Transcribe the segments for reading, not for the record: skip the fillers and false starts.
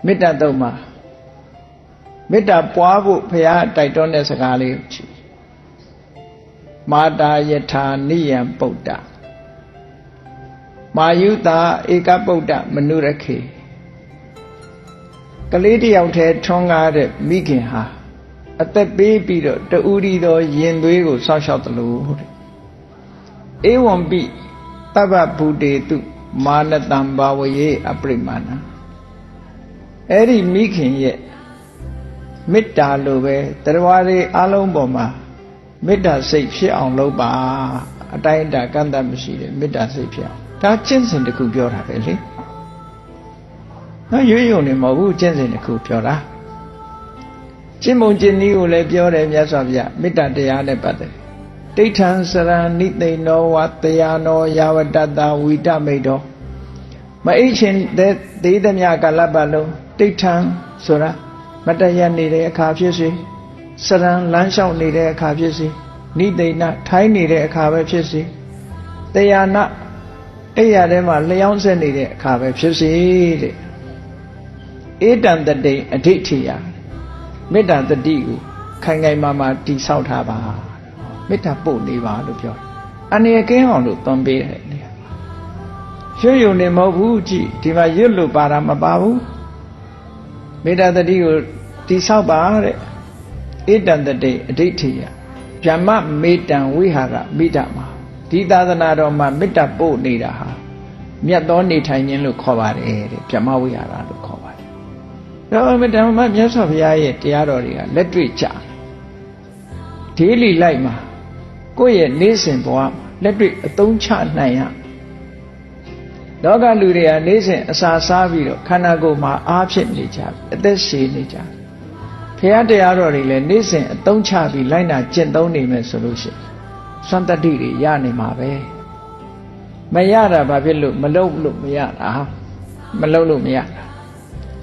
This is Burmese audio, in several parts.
မေတ္တာတော့မှာမေတ္တာပွားဖို့ဘုရားတိုက်တွန်းတဲ့စကားလေးကြည့်မာတာယထာနိယံပုဒ္ဒမာယုတာဧကပုဒ္ဒမနုရခေကလေးတယောက်တည်းထွန်းကားတဲ့မိခင်ဟာအသက်ပေးပြီးတော့တူရီသောရင်သွေးကိုစောင့်ရှောက်တယ်လို့တဲ့ဧဝံပိတဗ္ဗဗုတေတုမာနတံဘာဝယေအပရိမာဏအဲ့ဒီမိခင်ရဲ့မေတ္တာလိုပဲတရားတွေအလုံးပေါ်မှာမေတ္တာစိတ်ဖြစ်အောင်လုပ်ပါအတိုင်းအတာကန့်သတ်မရှိတဲ့မေတ္တာစိတ်ဖြစ်အောင်ဒါကျင့်စဉ်တစ်ခုပြောတာပဲလေနော်ရွေးရုံနေမဟုတ်ဘူးကျင့်စဉ်တစ်ခုပြောတာကျင့်ပုံကျင့်နည်းကိုလည်းပြောတယ်မြတ်စွာဘုရားမေတ္တာတရားနဲ့ပတ်သက်ဒိဋ္ဌံစရဏိသိဏောဝတရားနောယာဝတ္တဝိတမိတောမအိရှင်သေးသမျှကာလပတ်လုံးဒိဋ္ဌံဆိုတာမတရနေတဲ့အခါဖြစ်စေစရံလမ်းလျှောက်နေတဲ့အခါဖြစ်စေနိသိဏထိုင်းနေတဲ့အခါပဲဖြစ်စေတရားနာအဲ့ရထဲမှာလျောင်းဆက်နေတဲ့အခါပဲဖြစ်စေတဲ့ဧတံတတိအဋိဋ္ဌိယမေတ္တာတတိကိုခိုင်ခိုင်မာမာတည်ဆောက်ထားပါမေတ္တာပို့နေပါလို့ပြောအနေကင်းအောင်လို့သွန်ပေးတယ်နေရွှေယုံနေမဟုတ်ဘူးကြည်ဒီမှာရွတ်လို့ပါတာမပါဘူးမေတ္တာတတိကိုတည်ဆောက်ပါတဲ့ဧတံတတိအဋိဋ္ဌိယဗြဟ္မမေတ္တံဝိဟာရမိဒ္ဓမှာဒီသာသနာတော်မှာမေတ္တာပို့နေတာဟာမြတ်သောနေထိုင်ခြင်းလို့ခေါ်ပါတယ်တဲ့ဗြဟ္မဝိဟာရလို့ခေါ်ပါတယ်တော့မေတ္တာမှာမြတ်စွာဘုရားရဲ့တရားတော်တွေကလက်တွေ့ကြဒေးလီလိုက်မှာကိုယ့်ရဲ့နေ့စဉ်ဘဝလက်တွေ့အသုံးချနိုင်ရလောကလူတွေကနေ့စဉ်အစာစားပြီးတော့ခန္ဓာကိုယ်မှာအားဖြစ်နေကြအသက်ရှည်နေကြဘုရားတရားတော်တွေလည်းနေ့စဉ်အသုံးချပြီးလိုက်နာကျင့်သုံးနေမယ်ဆိုလို့ရှိရင်စွမ်းတတ္တိတွေရနေမှာပဲမရတာဘာဖြစ်လို့မလုပ်လို့မရတာမလုပ်လို့မရတာ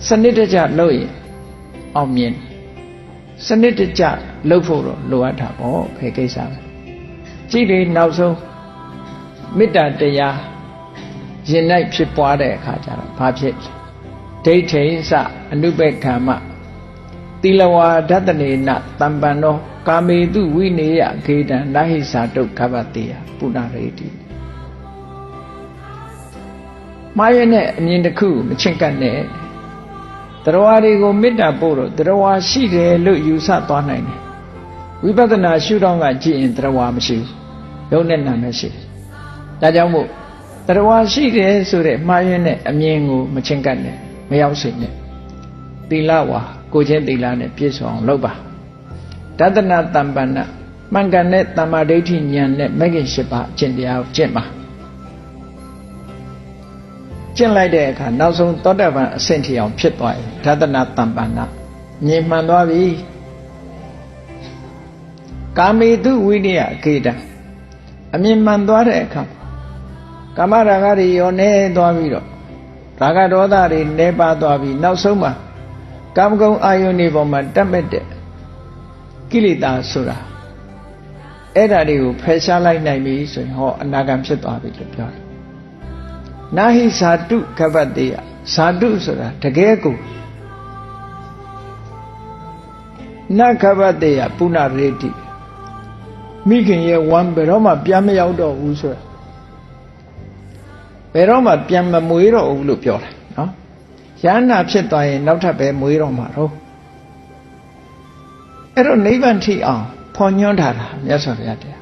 စနစ်တကျလုပ်ရင်အောင်မြင်စနစ်တကျလုပ်ဖို့တော့လိုအပ်တာပေါ့ဖယ်ကိစ္စပဲကြည့်လေနောက်ဆုံးမေတ္တာတရားရင်၌ဖြစ်ပွားတဲ့အခါကျတော့ဘာဖြစ်ဒိဋ္ဌိစအနုပက္ခမသီလဝါဒတနေနတမ္ပန္နောကာမေတုဝိနေယခေတံနာဟိသာတုခဘတေယပုဏ္ဏရေတိမာရနဲ့အမြင်တစ်ခုမချင့်ကပ်နဲ့တရားတွေကိုမေတ္တာပို့တော့တရားရှိတယ်လို့ယူဆသွားနိုင်တယ်ဝိပဿနာရှုထောင့်ကကြည့်ရင်တရားမရှိဘူးယုံနဲ့နာနဲ့ရှိတယ်ဒါကြောင့်မို့တရားရှိတယ်ဆိုတဲ့မှားယွင်းတဲ့အမြင်ကိုမချင့်ကပ်နဲ့မရောက်စေနဲ့သီလဝါကိုချင်းသီလနဲ့ပြည့်စုံအောင်လုပ်ပါဒသနာတမ္ပန္နမှန်ကန်တဲ့တမ္မာဒိဋ္ဌိဉာဏ်နဲ့မဂ္ဂင်၈ပါးအကျင့်တရားကိုကျင့်ပါကျင့်လိုက်တဲ့အခါနောက်ဆုံးသောတပန်အဆင့်ထိအောင်ဖြစ်သွားပြီဒသနာတမ္ပန္နမြင်မှန်သွားပြီကာမေတုဝိနည်းခေတံအမြင်မှန်သွားတဲ့အခါကာမရာဂတွေရောနေသွားပြီးတော့ရာဂဒေါသတွေနေပါသွားပြီးနောက်ဆုံးမှာကာမဂုဏ်အာယုန်တွေပေါ်မှာတက်မဲ့တဲ့ကိလေသာဆိုတာအဲ့ဓာတွေကိုဖယ်ရှားလိုက်နိုင်ပြီဆိုရင်ဟောအနာဂံဖြစ်သွားပြီလို့ပြောတယ်နာဟိဇာတုခဘတေယဇာတုဆိုတာတကယ်ကိုနခဘတေယပုဏ္ဏရေတိမိခင်ရဲ့ဝမ်းဘယ်တော့မှပြန်မရောက်တော့ဘူးဆိုတော့ဘယ်တော့မှပြန်မမွေးတော့ဘူးလို့ပြောတယ်နော်ယန္နာဖြစ်သွားရင်နောက်ထပ်ပဲမွေးတော့မှာတော့အဲ့တော့နိဗ္ဗာန်ထိအောင်ဖော်ညွှန်းထားတာမြတ်စွာဘုရားတရား